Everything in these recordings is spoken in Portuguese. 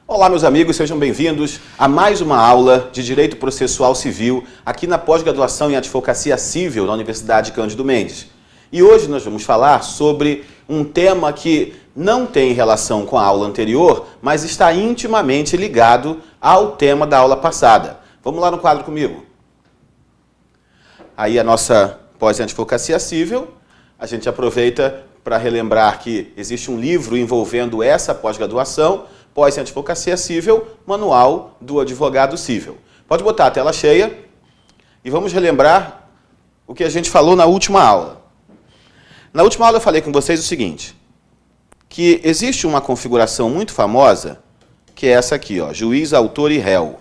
Olá, meus amigos, sejam bem-vindos a mais uma aula de Direito Processual Civil aqui na pós-graduação em Advocacia Civil da Universidade Cândido Mendes. E hoje nós vamos falar sobre um tema que não tem relação com a aula anterior, mas está intimamente ligado ao tema da aula passada. Vamos lá no quadro comigo. Aí a nossa pós em Advocacia Civil, a gente aproveita para relembrar que existe um livro envolvendo essa pós-graduação, Pós em Advocacia Civil, Manual do Advogado Civil. Pode botar a tela cheia e vamos relembrar o que a gente falou na última aula. Na última aula eu falei com vocês o seguinte, que existe uma configuração muito famosa, que é essa aqui, ó, juiz, autor e réu.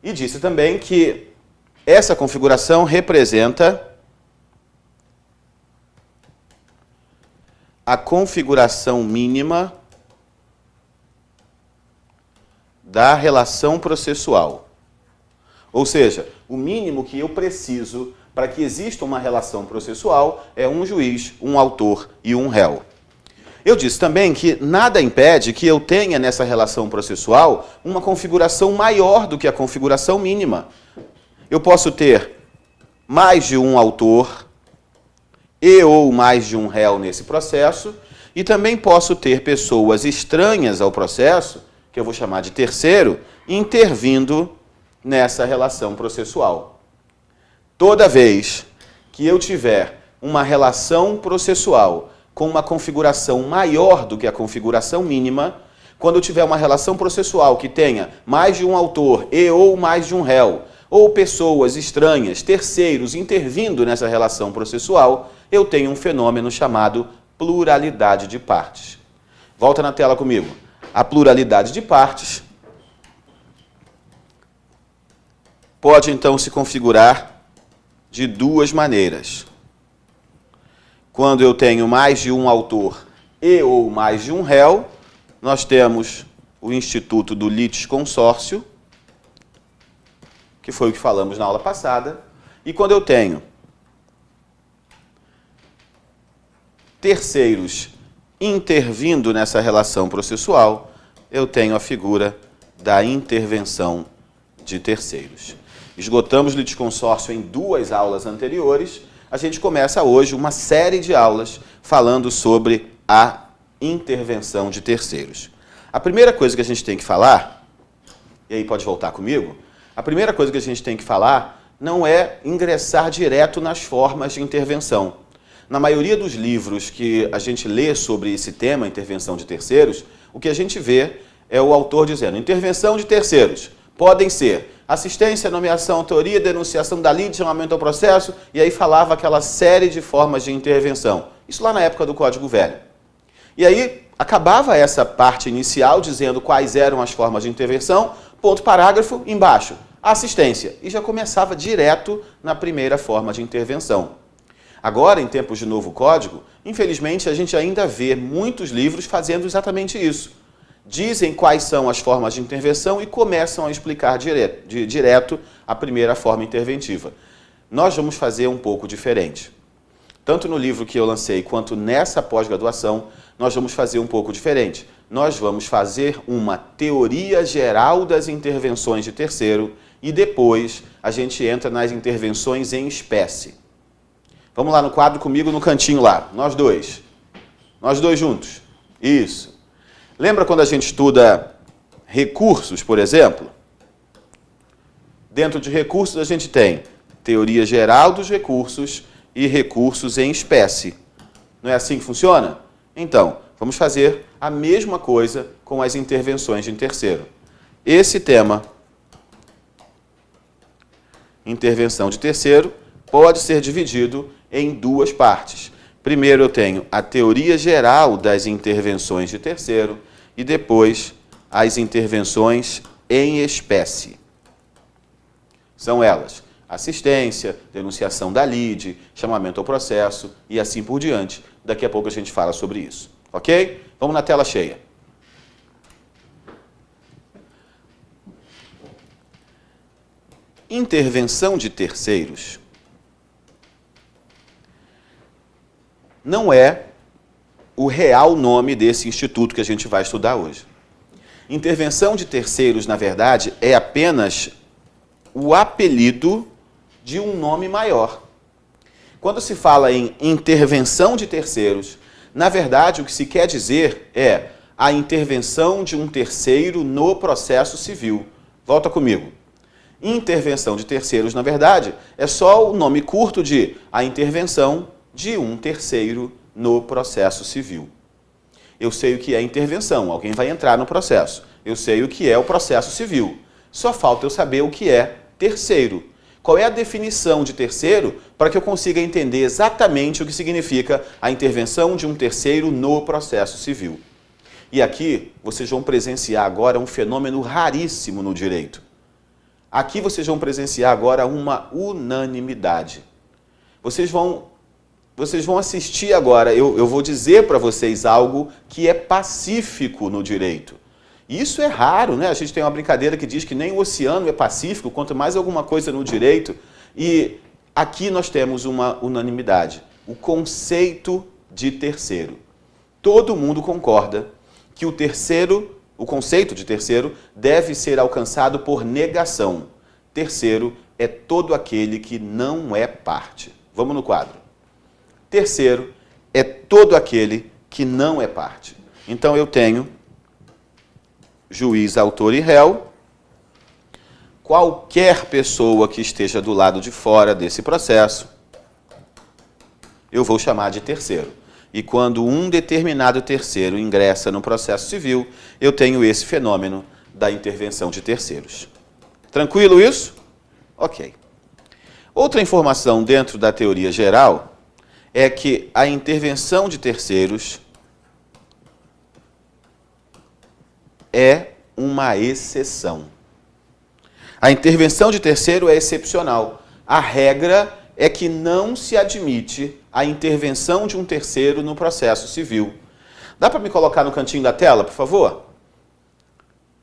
E disse também que essa configuração representa a configuração mínima da relação processual. Ou seja, o mínimo que eu preciso para que exista uma relação processual é um juiz, um autor e um réu. Eu disse também que nada impede que eu tenha nessa relação processual uma configuração maior do que a configuração mínima. Eu posso ter mais de um autor e ou mais de um réu nesse processo, e também posso ter pessoas estranhas ao processo, que eu vou chamar de terceiro, intervindo nessa relação processual. Toda vez que eu tiver uma relação processual com uma configuração maior do que a configuração mínima, quando eu tiver uma relação processual que tenha mais de um autor e ou mais de um réu, ou pessoas estranhas, terceiros, intervindo nessa relação processual, eu tenho um fenômeno chamado pluralidade de partes. Volta na tela comigo. A pluralidade de partes pode, então, se configurar de duas maneiras. Quando eu tenho mais de um autor e ou mais de um réu, nós temos o instituto do litisconsórcio, que foi o que falamos na aula passada, e quando eu tenho terceiros intervindo nessa relação processual, eu tenho a figura da intervenção de terceiros. Esgotamos o litisconsórcio em duas aulas anteriores, a gente começa hoje uma série de aulas falando sobre a intervenção de terceiros. A primeira coisa que a gente tem que falar, e aí pode voltar comigo, a primeira coisa que a gente tem que falar não é ingressar direto nas formas de intervenção. Na maioria dos livros que a gente lê sobre esse tema, intervenção de terceiros, o que a gente vê é o autor dizendo, intervenção de terceiros podem ser assistência, nomeação, autoria, denunciação da lide, chamamento ao processo, e aí falava aquela série de formas de intervenção. Isso lá na época do Código Velho. E aí acabava essa parte inicial dizendo quais eram as formas de intervenção, ponto parágrafo, embaixo, assistência. E já começava direto na primeira forma de intervenção. Agora, em tempos de novo código, infelizmente a gente ainda vê muitos livros fazendo exatamente isso. Dizem quais são as formas de intervenção e começam a explicar direto a primeira forma interventiva. Nós vamos fazer um pouco diferente. Tanto no livro que eu lancei quanto nessa pós-graduação, nós vamos fazer um pouco diferente. Nós vamos fazer uma teoria geral das intervenções de terceiro e depois a gente entra nas intervenções em espécie. Vamos lá no quadro comigo no cantinho lá, nós dois. Nós dois juntos. Isso. Lembra quando a gente estuda recursos, por exemplo? Dentro de recursos a gente tem teoria geral dos recursos e recursos em espécie. Não é assim que funciona? Então, vamos fazer a mesma coisa com as intervenções de terceiro. Esse tema, intervenção de terceiro, pode ser dividido em duas partes. Primeiro eu tenho a teoria geral das intervenções de terceiro e depois as intervenções em espécie. São elas assistência, denunciação da lide, chamamento ao processo e assim por diante. Daqui a pouco a gente fala sobre isso. Ok? Vamos na tela cheia. Intervenção de terceiros não é o real nome desse instituto que a gente vai estudar hoje. Intervenção de terceiros, na verdade, é apenas o apelido de um nome maior. Quando se fala em intervenção de terceiros, na verdade, o que se quer dizer é a intervenção de um terceiro no processo civil. Volta comigo. Intervenção de terceiros, na verdade, é só o nome curto de a intervenção de um terceiro no processo civil. Eu sei o que é intervenção, alguém vai entrar no processo. Eu sei o que é o processo civil. Só falta eu saber o que é terceiro. Qual é a definição de terceiro para que eu consiga entender exatamente o que significa a intervenção de um terceiro no processo civil. E aqui vocês vão presenciar agora um fenômeno raríssimo no direito. Aqui vocês vão presenciar agora uma unanimidade. Vocês vão assistir agora, eu vou dizer para vocês algo que é pacífico no direito. Isso é raro, né? A gente tem uma brincadeira que diz que nem o oceano é pacífico, quanto mais alguma coisa no direito. E aqui nós temos uma unanimidade. O conceito de terceiro. Todo mundo concorda que o conceito de terceiro deve ser alcançado por negação. Terceiro é todo aquele que não é parte. Vamos no quadro. Terceiro é todo aquele que não é parte. Então eu tenho juiz, autor e réu. Qualquer pessoa que esteja do lado de fora desse processo, eu vou chamar de terceiro. E quando um determinado terceiro ingressa no processo civil, eu tenho esse fenômeno da intervenção de terceiros. Tranquilo isso? Ok. Outra informação dentro da teoria geral é que a intervenção de terceiros é uma exceção. A intervenção de terceiro é excepcional. A regra é que não se admite a intervenção de um terceiro no processo civil. Dá para me colocar no cantinho da tela, por favor?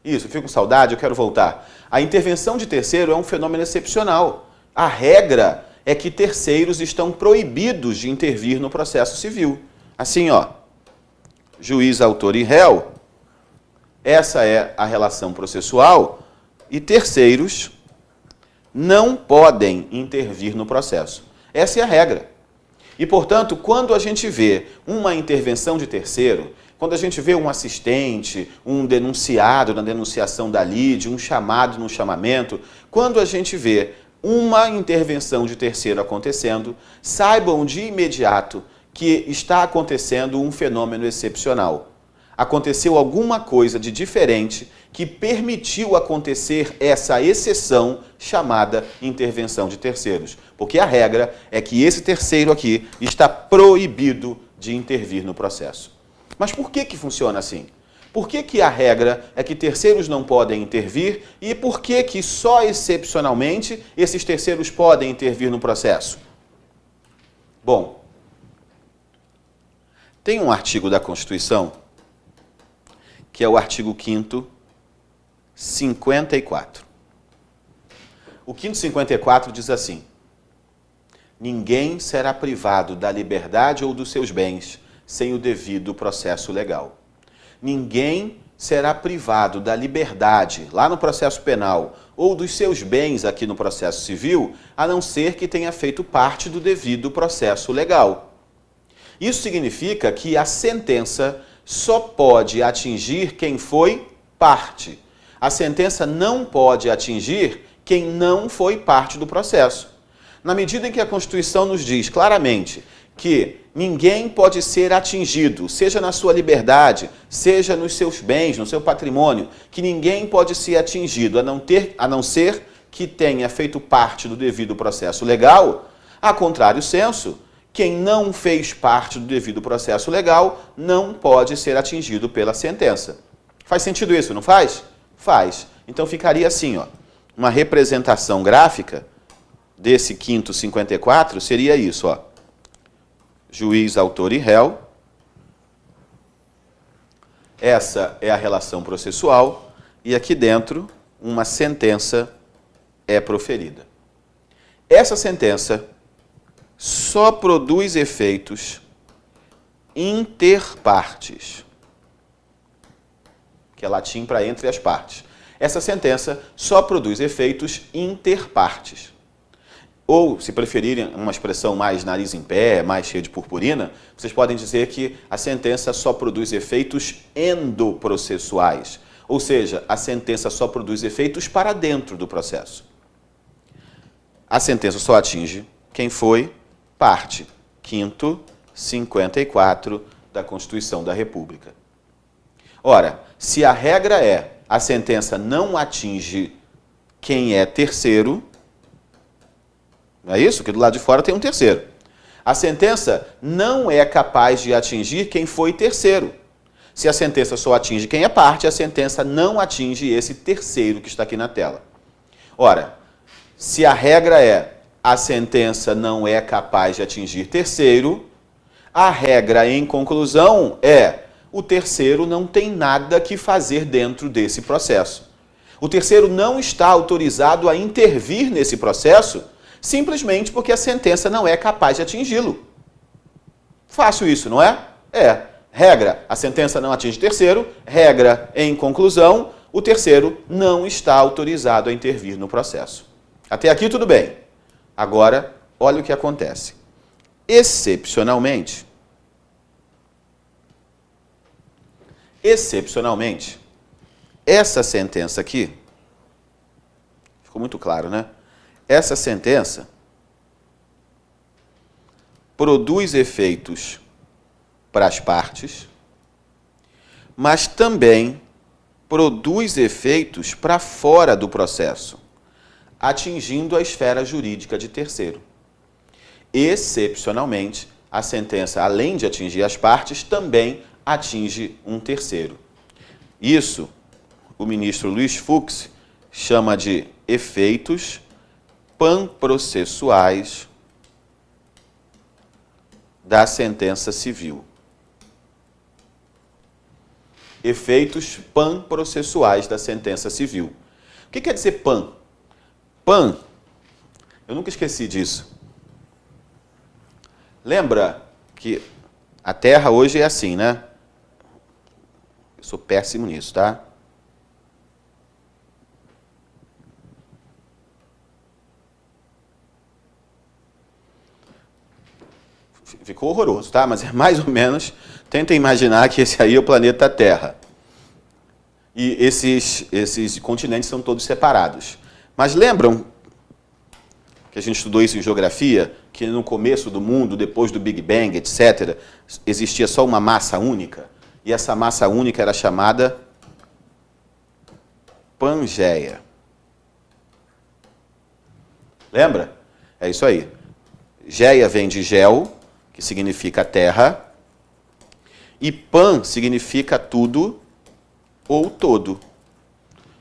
Isso, eu fico com saudade, eu quero voltar. A intervenção de terceiro é um fenômeno excepcional. A regra é que terceiros estão proibidos de intervir no processo civil. Assim, ó, juiz, autor e réu, essa é a relação processual, e terceiros não podem intervir no processo. Essa é a regra. E, portanto, quando a gente vê uma intervenção de terceiro, quando a gente vê um assistente, um denunciado na denunciação da lide, um chamado no chamamento, quando a gente vê uma intervenção de terceiro acontecendo, saibam de imediato que está acontecendo um fenômeno excepcional. Aconteceu alguma coisa de diferente que permitiu acontecer essa exceção chamada intervenção de terceiros. Porque a regra é que esse terceiro aqui está proibido de intervir no processo. Mas por que funciona assim? Por que a regra é que terceiros não podem intervir e por que só excepcionalmente esses terceiros podem intervir no processo? Bom, tem um artigo da Constituição, que é o artigo 5º, 54. O 5º 54 diz assim: ninguém será privado da liberdade ou dos seus bens sem o devido processo legal. Ninguém será privado da liberdade, lá no processo penal, ou dos seus bens aqui no processo civil, a não ser que tenha feito parte do devido processo legal. Isso significa que a sentença só pode atingir quem foi parte. A sentença não pode atingir quem não foi parte do processo. Na medida em que a Constituição nos diz claramente que ninguém pode ser atingido, seja na sua liberdade, seja nos seus bens, no seu patrimônio, que ninguém pode ser atingido a não ser que tenha feito parte do devido processo legal, a contrário senso, quem não fez parte do devido processo legal não pode ser atingido pela sentença. Faz sentido isso, não faz? Faz. Então ficaria assim, ó, uma representação gráfica desse 5º 54 seria isso, ó. Juiz, autor e réu. Essa é a relação processual e aqui dentro uma sentença é proferida. Essa sentença só produz efeitos interpartes, que é latim para entre as partes. Essa sentença só produz efeitos interpartes. Ou, se preferirem uma expressão mais nariz em pé, mais cheia de purpurina, vocês podem dizer que a sentença só produz efeitos endoprocessuais. Ou seja, a sentença só produz efeitos para dentro do processo. A sentença só atinge quem foi parte. 5º, 54 da Constituição da República. Ora, se a regra é a sentença não atinge quem é terceiro, não é isso? Que do lado de fora tem um terceiro. A sentença não é capaz de atingir quem foi terceiro. Se a sentença só atinge quem é parte, a sentença não atinge esse terceiro que está aqui na tela. Ora, se a regra é a sentença não é capaz de atingir terceiro, a regra em conclusão é o terceiro não tem nada que fazer dentro desse processo. O terceiro não está autorizado a intervir nesse processo simplesmente porque a sentença não é capaz de atingi-lo. Fácil isso, não é? É. Regra, a sentença não atinge terceiro. Regra, em conclusão, o terceiro não está autorizado a intervir no processo. Até aqui tudo bem. Agora, olha o que acontece. Excepcionalmente, essa sentença aqui, ficou muito claro, né? Essa sentença produz efeitos para as partes, mas também produz efeitos para fora do processo, atingindo a esfera jurídica de terceiro. Excepcionalmente, a sentença, além de atingir as partes, também atinge um terceiro. Isso, o ministro Luiz Fux chama de efeitos panprocessuais da sentença civil. Efeitos panprocessuais da sentença civil. O que quer dizer pan? Pan, eu nunca esqueci disso. Lembra que a Terra hoje é assim, né? Eu sou péssimo nisso, tá? Ficou horroroso, tá? Mas é mais ou menos, tenta imaginar que esse aí é o planeta Terra. E esses continentes são todos separados. Mas lembram que a gente estudou isso em geografia, que no começo do mundo, depois do Big Bang, etc., existia só uma massa única? E essa massa única era chamada Pangeia. Lembra? É isso aí. Geia vem de gel, que significa terra, e pan significa tudo ou todo.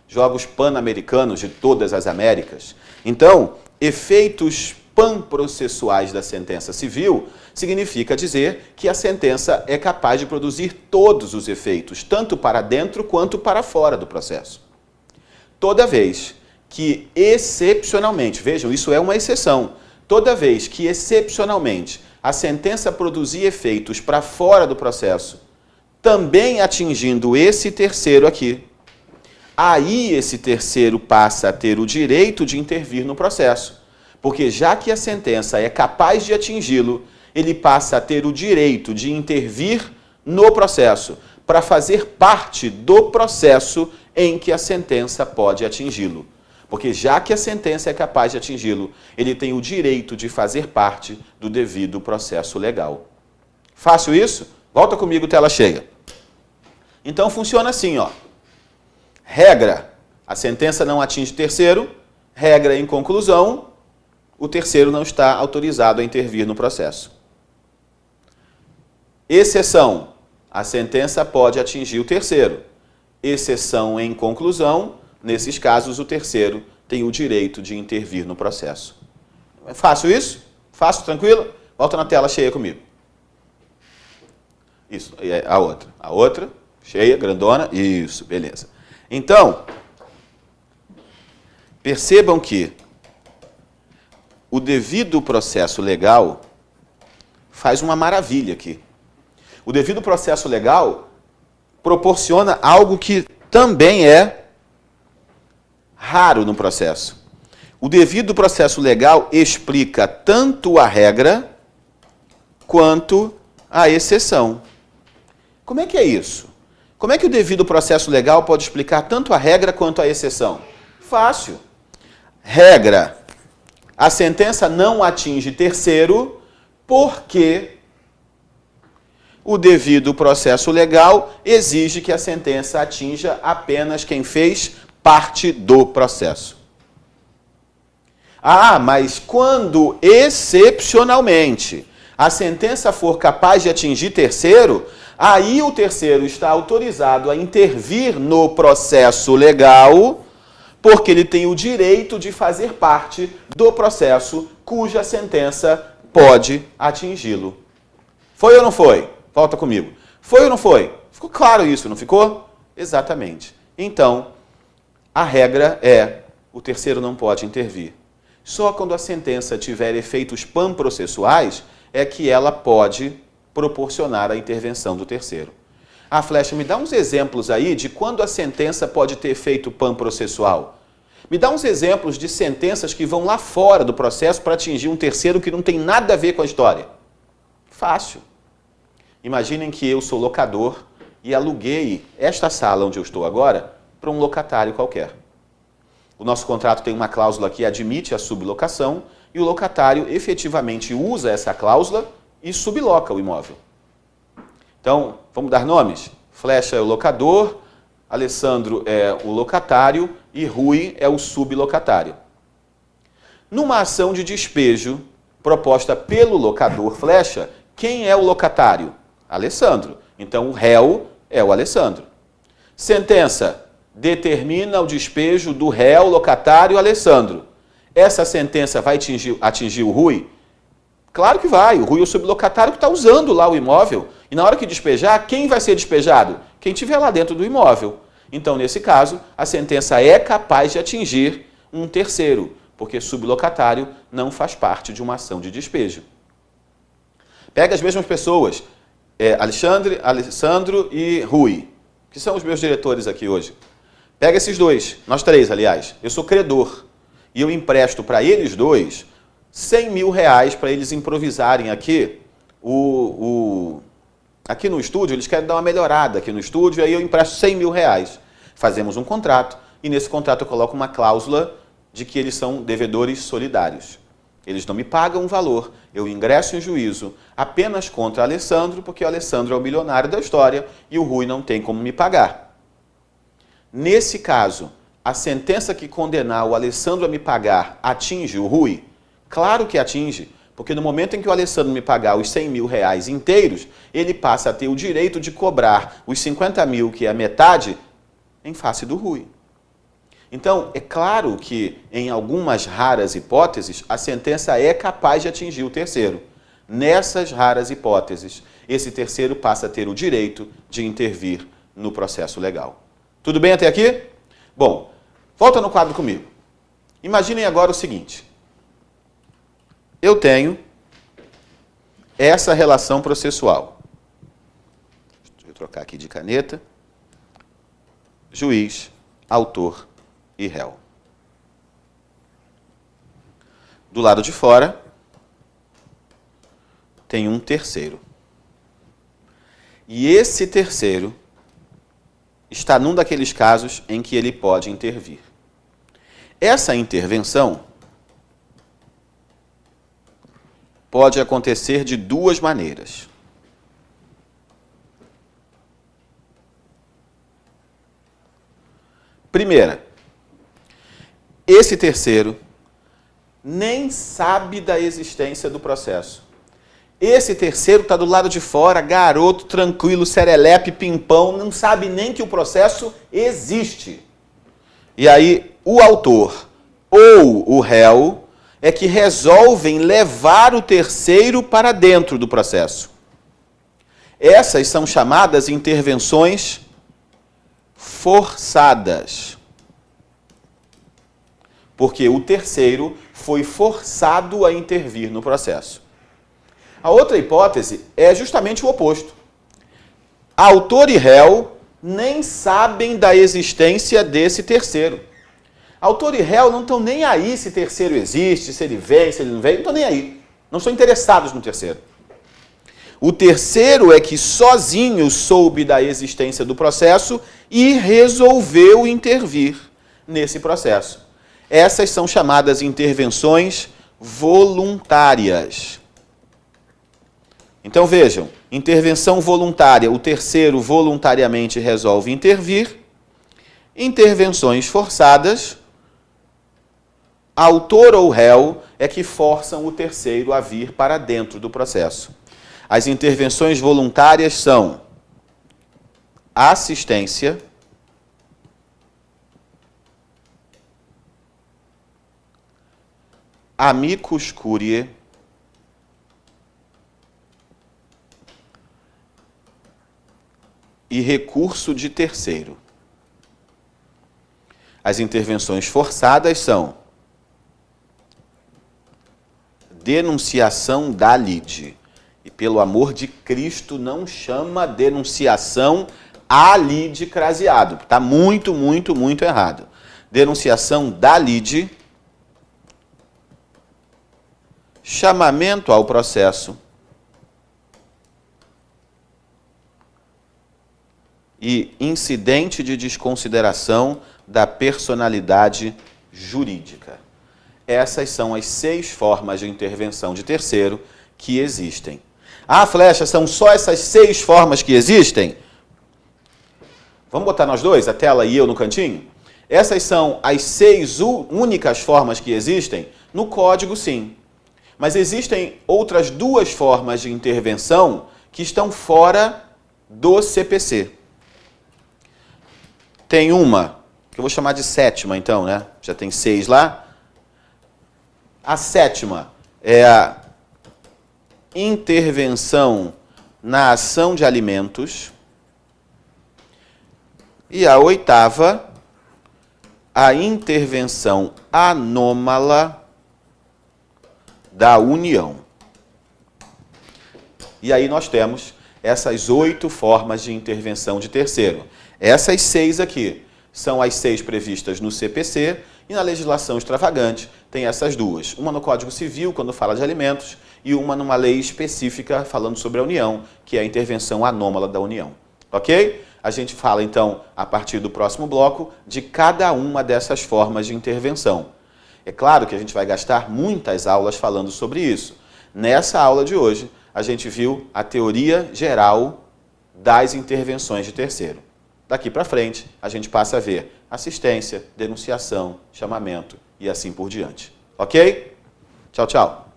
Jogos pan-americanos de todas as Américas. Então, efeitos panprocessuais da sentença civil significa dizer que a sentença é capaz de produzir todos os efeitos, tanto para dentro quanto para fora do processo. Toda vez que excepcionalmente, vejam, isso é uma exceção, toda vez que excepcionalmente a sentença produzir efeitos para fora do processo, também atingindo esse terceiro aqui, aí esse terceiro passa a ter o direito de intervir no processo. Porque já que a sentença é capaz de atingi-lo, ele passa a ter o direito de intervir no processo, para fazer parte do processo em que a sentença pode atingi-lo. Porque já que a sentença é capaz de atingi-lo, ele tem o direito de fazer parte do devido processo legal. Fácil isso? Volta comigo, tela cheia. Então funciona assim, ó. Regra, a sentença não atinge terceiro. Regra em conclusão, o terceiro não está autorizado a intervir no processo. Exceção, a sentença pode atingir o terceiro. Exceção em conclusão, nesses casos o terceiro tem o direito de intervir no processo. É fácil isso? Fácil, tranquilo? Volta na tela cheia comigo. Isso, a outra. A outra, cheia, grandona. Isso, beleza. Então, percebam que o devido processo legal faz uma maravilha aqui. O devido processo legal proporciona algo que também é raro no processo. O devido processo legal explica tanto a regra quanto a exceção. Como é que é isso? Como é que o devido processo legal pode explicar tanto a regra quanto a exceção? Fácil. Regra. A sentença não atinge terceiro porque o devido processo legal exige que a sentença atinja apenas quem fez parte do processo. Ah, mas quando excepcionalmente a sentença for capaz de atingir terceiro, aí o terceiro está autorizado a intervir no processo legal, porque ele tem o direito de fazer parte do processo cuja sentença pode atingi-lo. Foi ou não foi? Volta comigo. Foi ou não foi? Ficou claro isso, não ficou? Exatamente. Então, a regra é: o terceiro não pode intervir. Só quando a sentença tiver efeitos panprocessuais é que ela pode proporcionar a intervenção do terceiro. Ah, Flecha, me dá uns exemplos aí de quando a sentença pode ter efeito panprocessual. Me dá uns exemplos de sentenças que vão lá fora do processo para atingir um terceiro que não tem nada a ver com a história. Fácil. Imaginem que eu sou locador e aluguei esta sala onde eu estou agora para um locatário qualquer. O nosso contrato tem uma cláusula que admite a sublocação e o locatário efetivamente usa essa cláusula e subloca o imóvel. Então, vamos dar nomes? Flecha é o locador, Alessandro é o locatário e Rui é o sublocatário. Numa ação de despejo proposta pelo locador Flecha, quem é o locatário? Alessandro. Então, o réu é o Alessandro. Sentença: determina o despejo do réu locatário Alessandro. Essa sentença vai atingir o Rui? Claro que vai. O Rui é o sublocatário que está usando lá o imóvel. E na hora que despejar, quem vai ser despejado? Quem estiver lá dentro do imóvel. Então, nesse caso, a sentença é capaz de atingir um terceiro, porque sublocatário não faz parte de uma ação de despejo. Pega as mesmas pessoas, Alessandro e Rui, que são os meus diretores aqui hoje. Pega esses dois, nós três, aliás. Eu sou credor e eu empresto para eles dois 100 mil reais para eles improvisarem aqui. Aqui no estúdio, eles querem dar uma melhorada aqui no estúdio, aí eu empresto 100 mil reais. Fazemos um contrato e nesse contrato eu coloco uma cláusula de que eles são devedores solidários. Eles não me pagam um valor, eu ingresso em juízo apenas contra Alessandro, porque o Alessandro é o milionário da história e o Rui não tem como me pagar. Nesse caso, a sentença que condenar o Alessandro a me pagar atinge o Rui? Claro que atinge, porque no momento em que o Alessandro me pagar os 100 mil reais inteiros, ele passa a ter o direito de cobrar os 50 mil, que é a metade, em face do Rui. Então, é claro que, em algumas raras hipóteses, a sentença é capaz de atingir o terceiro. Nessas raras hipóteses, esse terceiro passa a ter o direito de intervir no processo legal. Tudo bem até aqui? Bom, volta no quadro comigo. Imaginem agora o seguinte. Eu tenho essa relação processual. Deixa eu trocar aqui de caneta. Juiz, autor e réu. Do lado de fora, tem um terceiro. E esse terceiro está num daqueles casos em que ele pode intervir. Essa intervenção pode acontecer de duas maneiras. Primeira, esse terceiro nem sabe da existência do processo. Esse terceiro está do lado de fora, garoto, tranquilo, serelepe, pimpão, não sabe nem que o processo existe. E aí, o autor ou o réu é que resolvem levar o terceiro para dentro do processo. Essas são chamadas intervenções forçadas. Porque o terceiro foi forçado a intervir no processo. A outra hipótese é justamente o oposto. autor e réu nem sabem da existência desse terceiro. Autor e réu não estão nem aí se terceiro existe, se ele vem, se ele não vem, não estão nem aí. Não estão interessados no terceiro. O terceiro é que sozinho soube da existência do processo e resolveu intervir nesse processo. Essas são chamadas intervenções voluntárias. Então vejam, intervenção voluntária, o terceiro voluntariamente resolve intervir. Intervenções forçadas, autor ou réu é que forçam o terceiro a vir para dentro do processo. As intervenções voluntárias são assistência, amicus curiae, e recurso de terceiro. As intervenções forçadas são denunciação da lide. E pelo amor de Cristo, não chama denunciação a lide craseado. Está muito, muito, muito errado. Denunciação da lide, chamamento ao processo e incidente de desconsideração da personalidade jurídica. Essas são as 6 formas de intervenção de terceiro que existem. Ah, Flecha, são só essas 6 formas que existem? Vamos botar nós dois, a tela e eu no cantinho? Essas são as 6 únicas formas que existem? No código, sim. Mas existem outras 2 formas de intervenção que estão fora do CPC. Tem uma, que eu vou chamar de 7ª, então, né? Já tem 6 lá. A 7ª é a intervenção na ação de alimentos. E a 8ª, a intervenção anômala da união. E aí nós temos essas 8 formas de intervenção de terceiro. Essas 6 aqui são as 6 previstas no CPC e na legislação extravagante tem essas 2. Uma no Código Civil, quando fala de alimentos, e uma numa lei específica falando sobre a união, que é a intervenção anômala da união. Ok? A gente fala, então, a partir do próximo bloco, de cada uma dessas formas de intervenção. É claro que a gente vai gastar muitas aulas falando sobre isso. Nessa aula de hoje, a gente viu a teoria geral das intervenções de terceiro. Daqui para frente, a gente passa a ver assistência, denunciação, chamamento e assim por diante. Ok? Tchau, tchau.